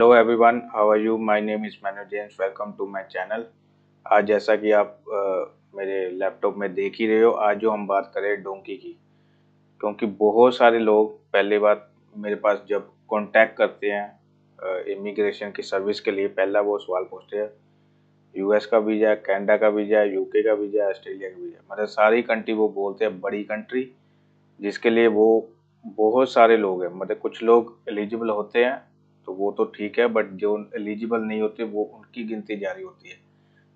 Hello everyone, how are you? My name is Manu James. Welcome to my channel. आज जैसा कि आप मेरे लैपटॉप में देख ही रहे हो, आज जो हम बात करें डोंकी की। क्योंकि बहुत सारे लोग पहली बात मेरे पास जब कांटेक्ट करते हैं इमिग्रेशन की सर्विस के लिए, पहला वो सवाल पूछते हैं यूएस का वीज़ा है, कनाडा का वीज़ा है, यूके का वीज़ा है, ऑस्ट्रेलिया का वीज़ा है। मतलब सारी कंट्री वो बोलते हैं, बड़ी कंट्री जिसके लिए वो बहुत सारे लोग हैं। मतलब कुछ लोग एलिजिबल होते हैं तो वो तो ठीक है, बट जो एलिजिबल नहीं होते वो उनकी गिनती जारी होती है।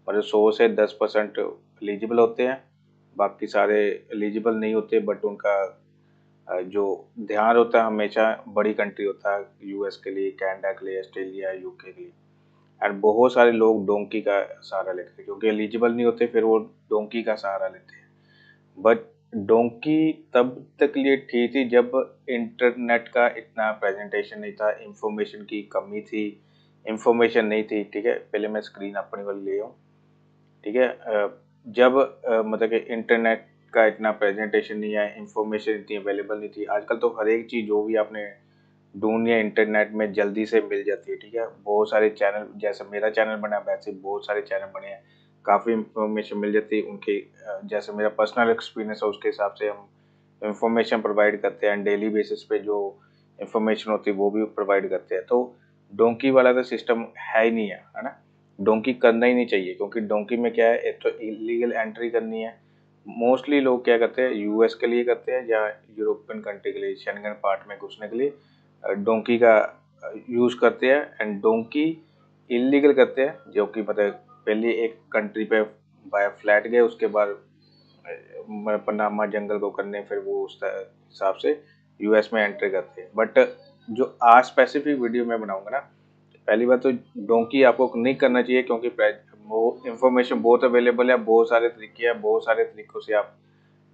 मतलब 100 से 10% एलिजिबल होते हैं, बाकी सारे एलिजिबल नहीं होते। बट उनका जो ध्यान होता है हमेशा बड़ी कंट्री होता है, यूएस के लिए, कनाडा के लिए, ऑस्ट्रेलिया, यूके के लिए। एंड बहुत सारे लोग डोंकी का सहारा लेते हैं क्योंकि एलिजिबल नहीं होते, फिर वो डोंकी का सहारा लेते हैं। बट डोंकी तब तक लिए ठीक थी जब इंटरनेट का इतना प्रेजेंटेशन नहीं था, इंफॉर्मेशन की कमी थी, इंफॉर्मेशन नहीं थी। ठीक है, पहले मैं स्क्रीन अपनी वाली ले आऊँ। ठीक है, जब मतलब कि इंटरनेट का इतना प्रेजेंटेशन नहीं है, इंफॉर्मेशन इतनी अवेलेबल नहीं थी। आजकल तो हर एक चीज़ जो भी आपने ढूंढनी है इंटरनेट में जल्दी से मिल जाती है। ठीक है, बहुत सारे चैनल, जैसे मेरा चैनल बना है वैसे बहुत सारे चैनल बने हैं, काफ़ी इंफॉर्मेशन मिल जाती है उनके। जैसे मेरा पर्सनल एक्सपीरियंस है उसके हिसाब से हम इंफॉर्मेशन प्रोवाइड करते हैं, डेली बेसिस पे जो इंफॉर्मेशन होती है वो भी प्रोवाइड करते हैं। तो डोंकी वाला तो सिस्टम है ही नहीं है ना। डोंकी करना ही नहीं चाहिए क्योंकि डोंकी में क्या है, एक तो इलीगल एंट्री करनी है। मोस्टली लोग क्या करते हैं, यूएस के लिए करते हैं या यूरोपियन कंट्री के लिए, शेंगन पार्ट में घुसने के लिए डोंकी का यूज़ करते हैं। एंड डोंकी इलीगल करते हैं, जो कि मतलब पहले एक कंट्री पे बाय फ्लैट गए, उसके बाद पनामा जंगल को करने, फिर वो उस हिसाब से यूएस में एंट्री करते हैं। बट जो आज स्पेसिफिक वीडियो मैं बनाऊंगा ना, पहली बात तो डोंकी आपको नहीं करना चाहिए क्योंकि वो इंफॉर्मेशन बहुत अवेलेबल है, बहुत सारे तरीके हैं, बहुत सारे तरीकों से आप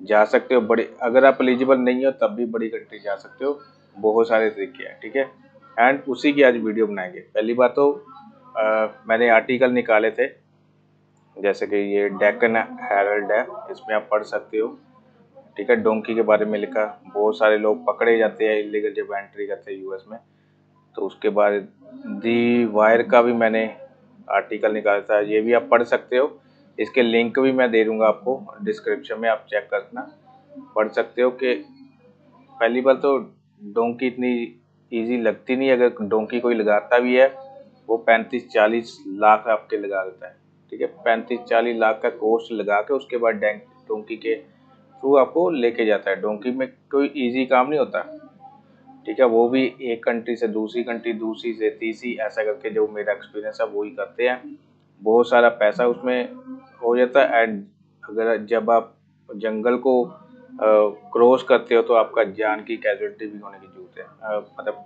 जा सकते हो। बड़ी, अगर आप एलिजिबल नहीं हो तब भी बड़ी कंट्री जा सकते हो, बहुत सारे तरीके हैं। ठीक है, एंड उसी की आज वीडियो बनाएंगे। पहली बात तो मैंने आर्टिकल निकाले थे, जैसे कि ये डेक्कन हेरल्ड है, इसमें आप पढ़ सकते हो। ठीक है, डोंकी के बारे में लिखा, बहुत सारे लोग पकड़े जाते हैं इलीगल जब एंट्री करते हैं यूएस में। तो उसके बाद दी वायर का भी मैंने आर्टिकल निकाला था, ये भी आप पढ़ सकते हो। इसके लिंक भी मैं दे दूंगा आपको डिस्क्रिप्शन में, आप चेक करना, पढ़ सकते हो। कि पहली बार तो डोंकी इतनी इजी लगती नहीं, अगर डोंकी कोई लगाता भी है वो 35-40 लाख आपके लगा देता है। ठीक है, 35-40 लाख का कोर्स लगा के उसके बाद डोंकी के थ्रू आपको लेके जाता है। डोंकी में कोई इजी काम नहीं होता। ठीक है, वो भी एक कंट्री से दूसरी कंट्री, दूसरी से तीसरी, ऐसा करके जो मेरा एक्सपीरियंस है वो ही करते हैं। बहुत सारा पैसा उसमें हो जाता है। एंड अगर जब आप जंगल को क्रॉस करते हो तो आपका जान की कैजुअलिटी भी होने की जरूरत है। मतलब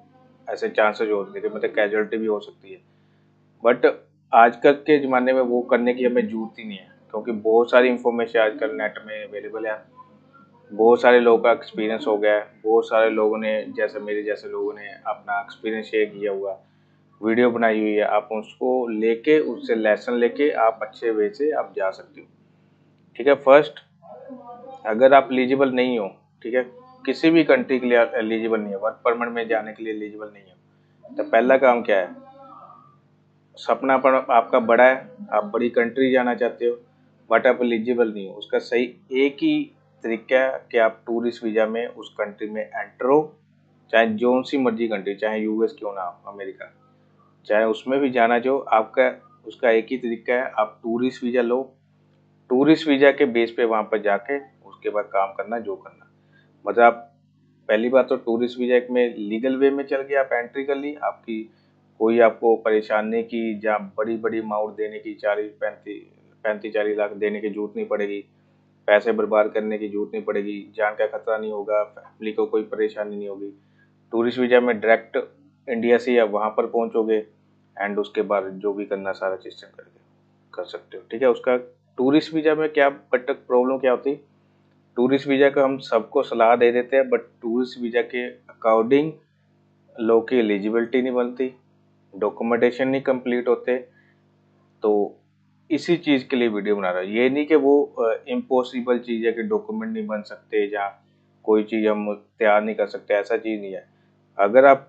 ऐसे चांसेस होते हैं कि मतलब कैजुअलिटी भी हो सकती है। बट आजकल के ज़माने में वो करने की हमें जरूरत ही नहीं है क्योंकि बहुत सारी इंफॉर्मेशन आजकल नेट में अवेलेबल है। बहुत सारे लोगों का एक्सपीरियंस हो गया है, बहुत सारे लोगों ने, जैसे मेरे जैसे लोगों ने अपना एक्सपीरियंस शेयर किया हुआ, वीडियो बनाई हुई है। आप उसको लेके, उससे लेसन लेके आप अच्छे वे से आप जा सकते हो। ठीक है, फर्स्ट, अगर आप एलिजिबल नहीं हो, ठीक है, किसी भी कंट्री के लिए आप एलिजिबल नहीं है, वर्क परमिट में जाने के लिए एलिजिबल नहीं हो, तो पहला काम क्या है, सपना पर आपका बड़ा है, आप बड़ी कंट्री जाना चाहते हो, बट आप एलिजिबल नहीं हो। उसका सही एक ही तरीका है कि आप टूरिस्ट वीज़ा में उस कंट्री में एंटर हो, चाहे जो सी मर्जी कंट्री, चाहे यूएस क्यों ना हो, अमेरिका, चाहे उसमें भी जाना जो आपका, उसका एक ही तरीका है, आप टूरिस्ट वीज़ा लो। टूरिस्ट वीज़ा के बेस पे वहाँ पर जाके उसके बाद काम करना जो करना। मतलब आप पहली बात तो टूरिस्ट वीज़ा में लीगल वे में चल के आप एंट्री कर ली, आपकी कोई आपको परेशानी की या बड़ी बड़ी अमाउंट देने की, 40-35-40 लाख देने की जरूरत नहीं पड़ेगी, पैसे बर्बाद करने की जरूरत नहीं पड़ेगी, जान का खतरा नहीं होगा, फैमिली को कोई परेशानी नहीं होगी। टूरिस्ट वीज़ा में डायरेक्ट इंडिया से आप वहाँ पर पहुँचोगे एंड उसके बाद जो भी करना सारा सिस्टम करके कर सकते हो। ठीक है, उसका टूरिस्ट वीज़ा में क्या बट प्रॉब्लम क्या होती है, टूरिस्ट वीज़ा का हम सबको सलाह दे देते हैं, बट टूरिस्ट वीज़ा के अकॉर्डिंग लोग की एलिजिबिलिटी नहीं बनती, डॉक्यूमेंटेशन नहीं कंप्लीट होते। तो इसी चीज़ के लिए वीडियो बना रहा हूँ। ये नहीं कि वो इम्पॉसिबल चीज़ है कि डॉक्यूमेंट नहीं बन सकते या कोई चीज़ हम तैयार नहीं कर सकते, ऐसा चीज़ नहीं है। अगर आप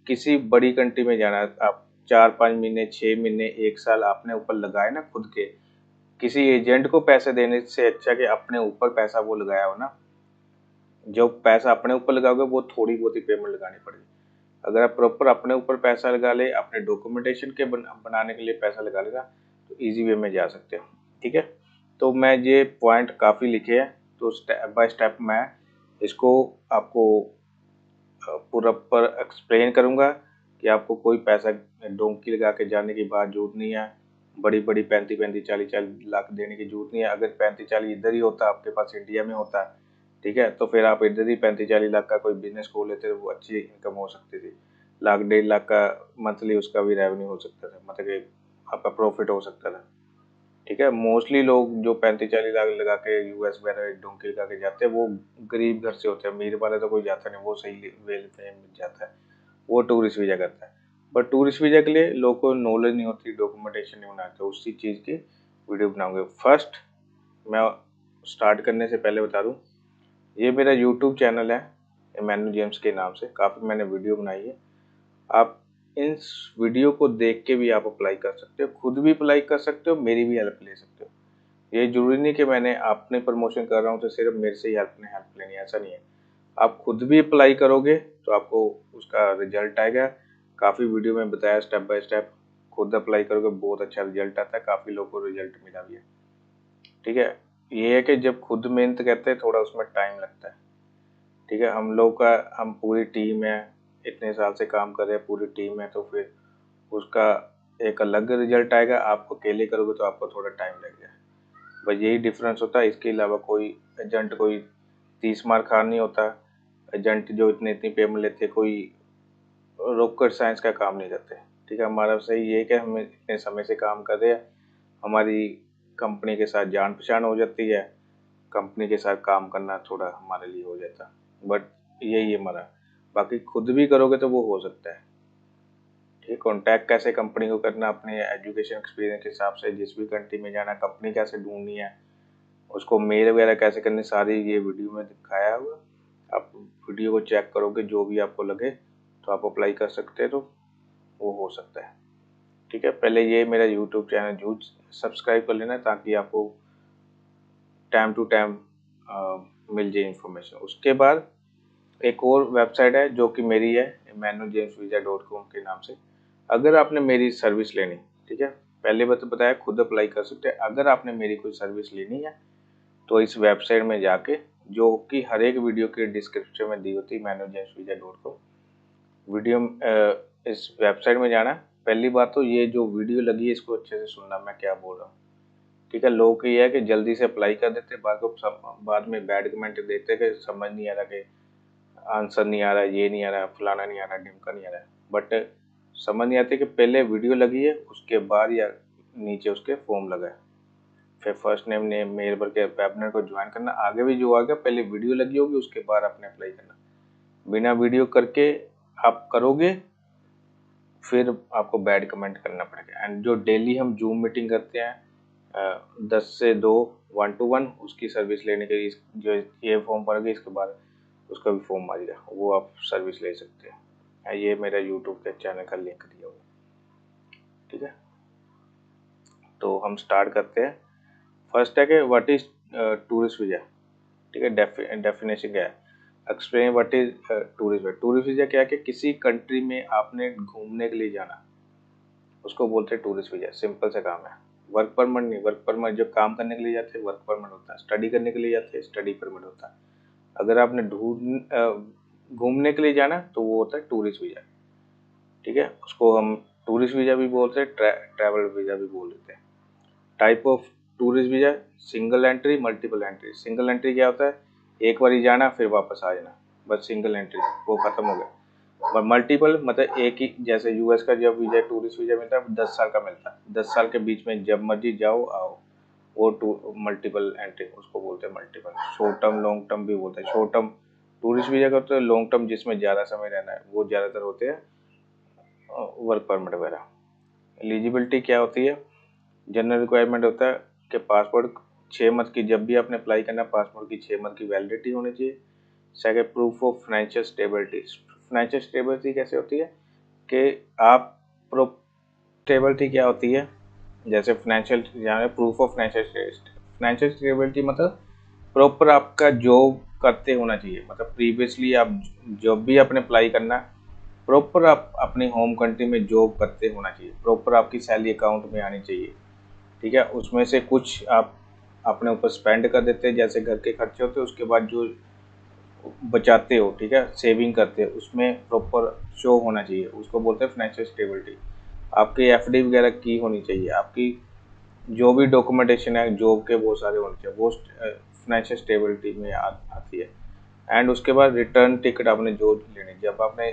किसी बड़ी कंट्री में जाना है, आप 4-5 महीने, 6 महीने, 1 साल आपने ऊपर लगाए ना खुद के, किसी एजेंट को पैसे देने से अच्छा कि अपने ऊपर पैसा वो लगाया हो ना। जो पैसा अपने ऊपर लगाओगे वो थोड़ी बहुत ही पेमेंट लगानी पड़ेगी। अगर आप प्रॉपर अपने ऊपर पैसा लगा ले, अपने डॉक्यूमेंटेशन के बनाने के लिए पैसा लगा लेगा, तो इजी वे में जा सकते हो। ठीक है, तो मैं ये पॉइंट काफ़ी लिखे हैं, तो स्टेप बाय स्टेप मैं इसको आपको पूरा पर एक्सप्लेन करूंगा कि आपको कोई पैसा डोंकी लगा के जाने की बात जरूरत नहीं है। बड़ी बड़ी 35-40 देने की जरूरत नहीं है। अगर 35-40 इधर ही होता, आपके पास इंडिया में होता, ठीक है, तो फिर आप इधर ही 35-40 लाख का कोई बिजनेस खोल लेते, वो अच्छी इनकम हो सकती थी। 1-1.5 लाख का मंथली उसका भी रेवेन्यू हो सकता था, मतलब कि आपका प्रॉफिट हो सकता था। ठीक है, मोस्टली लोग जो 35-40 लाख लगा के यूएस वगैरह डोंकी लगा के जाते हैं, वो गरीब घर से होते हैं। अमीर वाला तो कोई जाता नहीं, वो सही वेल में जाता है, वो टूरिस्ट वीजा करता है। बट टूरिस्ट वीजा के लिए लोगों को नॉलेज नहीं होती, डॉक्यूमेंटेशन नहीं बनाते, उसी चीज़ की वीडियो बनाऊंगे। फर्स्ट मैं स्टार्ट करने से पहले बता दूं, ये मेरा यूट्यूब चैनल है इमैनुअल जेम्स के नाम से, काफ़ी मैंने वीडियो बनाई है। आप इस वीडियो को देख के भी आप अप्लाई कर सकते हो, खुद भी अप्लाई कर सकते हो, मेरी भी हेल्प ले सकते हो। ये जरूरी नहीं कि मैंने अपने प्रमोशन कर रहा हूँ तो सिर्फ मेरे से ही हेल्प लेनी है, ऐसा नहीं है। आप खुद भी अप्लाई करोगे तो आपको उसका रिजल्ट आएगा। काफ़ी वीडियो में बताया स्टेप बाय स्टेप, खुद अप्लाई करोगे बहुत अच्छा रिजल्ट आता है, काफ़ी लोगों को रिजल्ट मिला भी है। ठीक है, ये है कि जब खुद मेहनत करते हैं थोड़ा उसमें टाइम लगता है। ठीक है, हम पूरी टीम है, इतने साल से काम कर रहे हैं, पूरी टीम है, तो फिर उसका एक अलग रिजल्ट आएगा। आप अकेले करोगे तो आपको थोड़ा टाइम लगेगा, बस यही डिफरेंस होता है। इसके अलावा कोई एजेंट कोई 30 मार खान नहीं होता। एजेंट जो इतनी इतनी पेमेंट लेते, कोई रॉकेट साइंस का काम नहीं करते। ठीक है, हमारा सही ये है कि हम इतने समय से काम कर रहे हैं, हमारी कंपनी के साथ जान पहचान हो जाती है, कंपनी के साथ काम करना थोड़ा हमारे लिए हो जाता है। बट यही है हमारा, बाकी खुद भी करोगे तो वो हो सकता है। ठीक, कॉन्टैक्ट कैसे कंपनी को करना, अपने एजुकेशन एक्सपीरियंस के हिसाब से, जिस भी कंट्री में जाना, कंपनी कैसे ढूंढनी है, उसको मेल वगैरह कैसे करनी, सारी ये वीडियो में दिखाया हुआ। आप वीडियो को चेक करोगे, जो भी आपको लगे तो आप अप्लाई कर सकते हैं, तो वो हो सकता है। ठीक है, पहले ये मेरा यूट्यूब चैनल जरूर सब्सक्राइब कर लेना, ताकि आपको टाइम टू टाइम मिल जाए इंफॉर्मेशन। उसके बाद एक और वेबसाइट है जो कि मेरी है, emmanuelJamesVisa.com के नाम से। अगर आपने मेरी सर्विस लेनी, ठीक है, पहले बताया खुद अप्लाई कर सकते हैं। अगर आपने मेरी कोई सर्विस लेनी है तो इस वेबसाइट में जाके, जो कि हर एक वीडियो के डिस्क्रिप्शन में दी होती है, emmanuelJamesVisa.com वीडियो, इस वेबसाइट में जाना। पहली बात तो ये जो वीडियो लगी है इसको अच्छे से सुनना मैं क्या बोल रहा हूँ। ठीक है, लोग को ये है कि जल्दी से अप्लाई कर देते, बाद में बैड कमेंट देते कि समझ नहीं आ रहा, कि आंसर नहीं आ रहा, ये नहीं आ रहा, फलाना नहीं आ रहा, ढिमका नहीं आ रहा। बट समझ नहीं आती कि पहले वीडियो लगी है उसके बाद या नीचे उसके फॉर्म लगा है, फिर फर्स्ट नेम नेम मेल भर के वेबिनार को ज्वाइन करना। आगे भी जो आएगा पहले वीडियो लगी होगी उसके बाद आपने अप्लाई करना। बिना वीडियो करके आप करोगे फिर आपको बैड कमेंट करना पड़ेगा। एंड जो डेली हम जूम मीटिंग करते हैं 10 से 2 1-to-1, उसकी सर्विस लेने के लिए जो ये फॉर्म भरोगे इसके बाद उसका भी फॉर्म आ जाएगा, वो आप सर्विस ले सकते हैं। ये मेरा यूट्यूब के चैनल का लिंक दिया हुआ है। ठीक है, तो हम स्टार्ट करते हैं। फर्स्ट है कि व्हाट इज टूरिस्ट वीजा। ठीक है, डेफिनेशन क्या है, explain what is tourist visa. Tourist visa क्या है कि किसी कंट्री में आपने घूमने के लिए जाना, उसको बोलते हैं टूरिस्ट वीजा। सिंपल सा काम है, वर्क परमिट नहीं। वर्क परमिट जब काम करने के लिए जाते हैं वर्क परमिट होता है, स्टडी करने के लिए जाते हैं स्टडी परमिट होता है। अगर आपने घूमने के लिए जाना तो वो होता है टूरिस्ट वीजा। ठीक है, उसको हम टूरिस्ट वीजा भी बोलते हैं, ट्रैवल वीजा भी बोल देते हैं। Type of tourist visa, single entry, multiple entry. Single entry क्या होता है, एक बार ही जाना फिर वापस आ जाना, बस सिंगल एंट्री, वो खत्म हो गया। और मल्टीपल मतलब एक ही, जैसे यूएस का जब वीजा टूरिस्ट वीजा मिलता है 10 साल का मिलता है, 10 साल के बीच में जब मर्जी जाओ आओ, वो मल्टीपल एंट्री उसको बोलते हैं। Multiple short term long term भी बोलते हैं। शॉर्ट टर्म टूरिस्ट वीजा का होता है, लॉन्ग टर्म जिसमें ज़्यादा समय रहना है वो ज़्यादातर होते हैं वर्क परमिट वगैरह। एलिजिबिलिटी क्या होती है, जनरल रिक्वायरमेंट होता है कि पासपोर्ट 6 मंथ की, जब भी आपने अप्लाई करना पासपोर्ट की 6 मंथ की वैलिडिटी होनी चाहिए। Second, proof of financial stability. Financial stability कैसे होती है कि आप स्टेबिलिटी क्या होती है, जैसे फाइनेंशियल यहाँ प्रूफ ऑफ फाइनेंशियल स्टेबिलिटी मतलब प्रॉपर आपका जॉब करते होना चाहिए, मतलब प्रीवियसली आप जॉब भी अपने अप्लाई करना, प्रॉपर आप अपनी होम कंट्री में जॉब करते होना चाहिए, प्रॉपर आपकी सैलरी अकाउंट में आनी चाहिए, ठीक है। उसमें से कुछ आप अपने ऊपर स्पेंड कर देते हैं, जैसे घर के खर्चे होते हैं, उसके बाद जो बचाते हो, ठीक है, सेविंग करते हो, उसमें प्रॉपर शो होना चाहिए, उसको बोलते हैं फाइनेंशियल स्टेबिलिटी। आपकी एफडी वगैरह की होनी चाहिए, आपकी जो भी डॉक्यूमेंटेशन है जॉब के वो सारे होने चाहिए, वो फाइनेंशियल स्टेबिलिटी में आती है। एंड उसके बाद रिटर्न टिकट आपने जो लेनी, जब आपने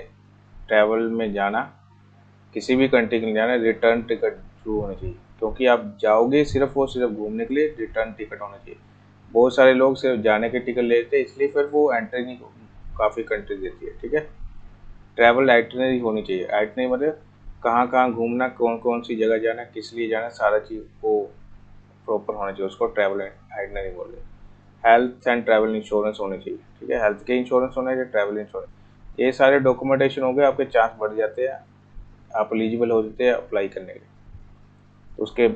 ट्रैवल में जाना, किसी भी कंट्री के लिए जाना, रिटर्न टिकट जरूर होनी चाहिए, क्योंकि आप जाओगे सिर्फ और सिर्फ घूमने के लिए, रिटर्न टिकट होना चाहिए। बहुत सारे लोग सिर्फ जाने के टिकट लेते हैं, इसलिए फिर वो एंट्री नहीं काफ़ी कंट्री देती है, ठीक है। ट्रैवल आइटनरी होनी चाहिए, आइटनरी मतलब कहाँ कहाँ घूमना, कौन कौन सी जगह जाना, किस लिए जाना, सारा चीज़ वो प्रॉपर होना चाहिए, उसको ट्रैवल आइटनरी बोल रहे हैं। हेल्थ एंड ट्रैवल इंश्योरेंस होनी चाहिए, ठीक है, हेल्थ के इंश्योरेंस होना चाहिए, ट्रैवल इंश्योरेंस, ये सारे डॉक्यूमेंटेशन हो गए, आपके चांस बढ़ जाते हैं, आप एलिजिबल हो जाते हैं अप्लाई करने के लिए, तो उसके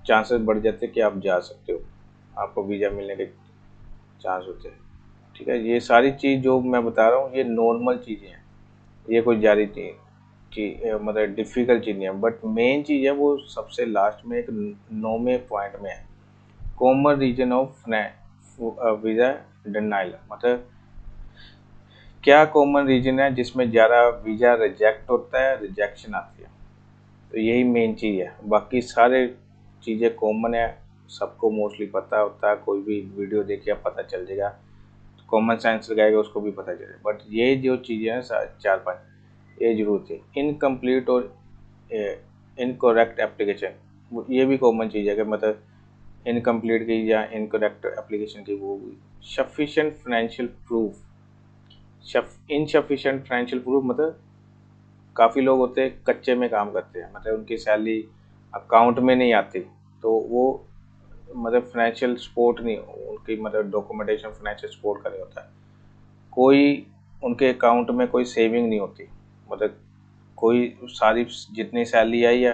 चांसेस बढ़ जाते हैं कि आप जा सकते हो, आपको वीज़ा मिलने के चांस होते हैं, ठीक है। ये सारी चीज़ जो मैं बता रहा हूँ ये नॉर्मल चीज़ें हैं, ये कोई ज़्यादा मतलब डिफ़िकल्ट चीज़ नहीं है, बट मेन चीज़ है वो सबसे लास्ट में एक 9वें पॉइंट में है, common reason of visa denial, मतलब क्या कॉमन रीजन है जिसमें ज़्यादा वीज़ा रिजेक्ट होता है, रिजेक्शन आती है, तो यही मेन चीज़ है, बाकी सारे चीज़ें कॉमन है, सबको मोस्टली पता होता है, कोई भी वीडियो देखिए पता चल जाएगा, कॉमन सेंस लगाएगा उसको भी पता चलेगा, बट ये जो चीज़ें हैं 4-5 ये जरूर थी। इनकम्प्लीट और इनकोरेक्ट एप्लीकेशन, ये भी कॉमन चीज़ है कि मतलब इनकम्प्लीट की या इनकोरेक्ट एप्लीकेशन की वो हुई। Sufficient financial proof, insufficient financial proof मतलब काफ़ी लोग होते हैं कच्चे में काम करते हैं, मतलब उनकी सैलरी अकाउंट में नहीं आती, तो वो मतलब फाइनेंशियल सपोर्ट नहीं, उनकी मतलब डॉक्यूमेंटेशन फाइनेंशियल सपोर्ट का नहीं होता है, कोई उनके अकाउंट में कोई सेविंग नहीं होती, मतलब कोई सारी जितनी सैलरी आई है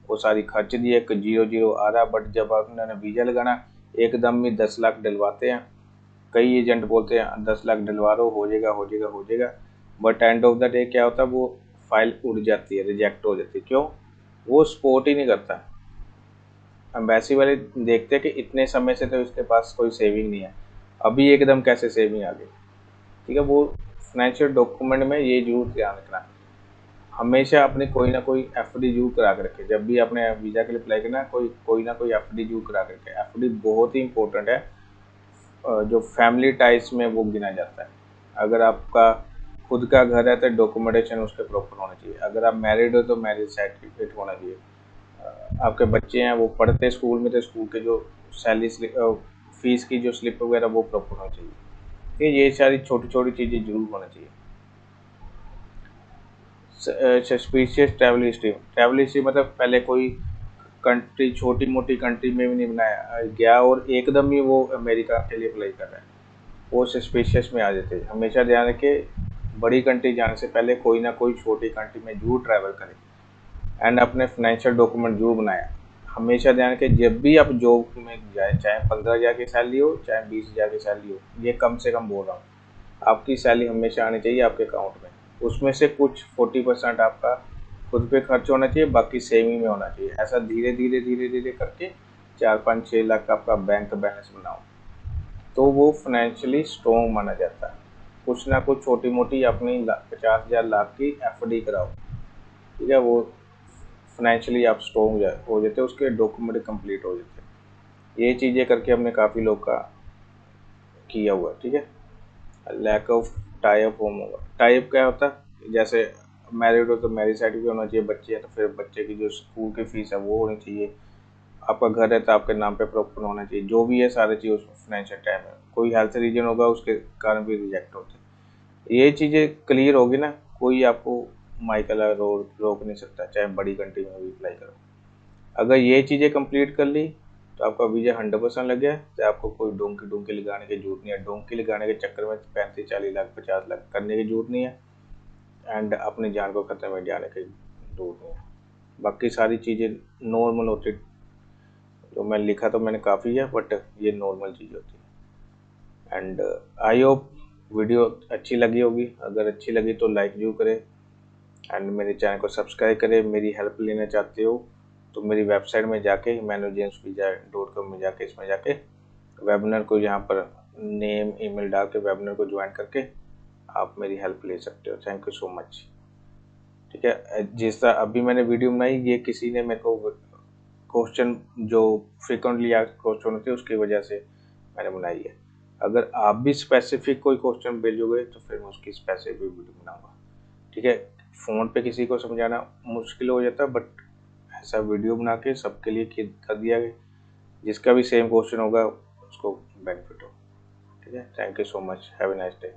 वो सारी खर्च दी है, जीरो जीरो आ रहा, बट जब उन्होंने वीज़ा लगाना एकदम ही 10 लाख डलवाते हैं, कई एजेंट बोलते हैं 10 लाख डलवा दो, हो जाएगा हो जाएगा हो जाएगा, but end of the day क्या होता है, वो फाइल उड़ जाती है, रिजेक्ट हो जाती है, क्यों, वो सपोर्ट ही नहीं करता। एम्बेसी वाले देखते हैं कि इतने समय से तो इसके पास कोई सेविंग नहीं है, अभी एकदम कैसे सेविंग आ गई, ठीक है। वो फाइनेंशियल डॉक्यूमेंट में ये जरूर ध्यान रखना, हमेशा अपने कोई ना कोई एफडी जरूर करा के रखे, जब भी आपने वीज़ा के लिए अप्लाई करना है कोई कोई ना कोई एफडी जरूर करा के रखे, एफडी बहुत ही इंपॉर्टेंट है, जो फैमिली टाइज में वो गिना जाता है। अगर आपका खुद का घर है तो डॉक्यूमेंटेशन उसके प्रॉपर होना चाहिए, अगर आप मैरिड हो तो मैरिज सर्टिफिकेट होना चाहिए, आपके बच्चे हैं वो पढ़ते स्कूल में तो स्कूल के जो सैलरी फीस की जो स्लिप वगैरह वो प्रॉपर होना चाहिए, ये सारी छोटी छोटी चीज़ें जरूर होना चाहिए। सस्पिशियस ट्रैवल हिस्ट्री मतलब पहले कोई कंट्री, छोटी मोटी कंट्री में भी नहीं बनाया गया और एकदम ही वो अमेरिका के लिए अप्लाई कर रहा है, वो सस्पिशियस में आ जाते हैं। हमेशा ध्यान रखें बड़ी कंट्री जाने से पहले कोई ना कोई छोटी कंट्री में जरूर ट्रैवल करें, एंड अपने फाइनेंशियल डॉक्यूमेंट जरूर बनाएं। हमेशा ध्यान रखें जब भी आप जॉब में जाए, चाहे 15,000 की सैलरी हो चाहे 20,000 की सैलरी हो, ये कम से कम बोल रहा हूँ, आपकी सैलरी हमेशा आनी चाहिए आपके अकाउंट में, उसमें से कुछ 40% आपका खुद पे खर्च होना चाहिए, बाकी सेविंग में होना चाहिए, ऐसा धीरे धीरे धीरे धीरे करके 4-5-6 लाख का आपका बैंक बैलेंस बनाओ, तो वो फाइनेंशियली स्ट्रॉन्ग माना जाता है। कुछ ना कुछ छोटी मोटी अपनी 50,000 लाख की एफडी कराओ, ठीक है, वो फाइनेंशियली आप स्ट्रॉन्ग हो जाते हैं, उसके डॉक्यूमेंट कंप्लीट हो जाते हैं, ये चीज़ें करके हमने काफ़ी लोग का किया हुआ है, ठीक है। लैक ऑफ टाइप होम होगा, टाइप क्या होता है, जैसे मैरिड हो तो मैरिज सर्टिफिकेट होना चाहिए, बच्चे हैं तो फिर बच्चे की जो स्कूल की फीस है वो होनी चाहिए, आपका घर है तो आपके नाम पे प्रॉपर होना चाहिए, जो भी है सारी चीज़ उसमें फाइनेंशियल टाइम है, कोई हेल्थ रीजन होगा उसके कारण भी रिजेक्ट होते हैं, ये चीज़ें क्लियर होगी ना, कोई आपको माइकल रोक नहीं सकता, चाहे बड़ी कंट्री में भी अप्लाई करो। अगर ये चीज़ें कंप्लीट कर ली तो आपका वीज़ा 100% लग गया, तो आपको कोई डोंकी डोंकी लगाने की जरूरत नहीं है, डोंकी लगाने के चक्कर में 35-40 लाख 50 लाख करने की जरूरत नहीं है, एंड अपनी जान को खतरे में जाने की जरूरत नहीं है। बाकी सारी चीज़ें नॉर्मल होती, जो मैं लिखा तो मैंने काफ़ी है, बट ये नॉर्मल चीज़ होती है। एंड आई होप वीडियो अच्छी लगी होगी। अगर अच्छी लगी तो लाइक जरूर करें एंड मेरे चैनल को सब्सक्राइब करें। मेरी हेल्प लेना चाहते हो तो मेरी वेबसाइट में जाके manojamesvijay.com में जाके इसमें जाके वेबिनार को यहाँ पर नेम ईमेल डाल के वेबिनार को ज्वाइन करके आप मेरी हेल्प ले सकते हो। Thank you so much. ठीक है, जिस तरह अभी मैंने वीडियो बनाई, ये किसी ने मेरे को क्वेश्चन जो फ्रिक्वेंटली क्वेश्चन होते हैं उसकी वजह से मैंने बनाई है। अगर आप भी स्पेसिफिक कोई क्वेश्चन भेजोगे तो फिर मैं उसकी स्पेसिफिक वीडियो बनाऊंगा। ठीक है, फ़ोन पे किसी को समझाना मुश्किल हो जाता है, बट ऐसा वीडियो बना के सबके लिए कर दिया गया, जिसका भी सेम क्वेश्चन होगा उसको बेनिफिट हो। ठीक है, thank you so much, have a nice day.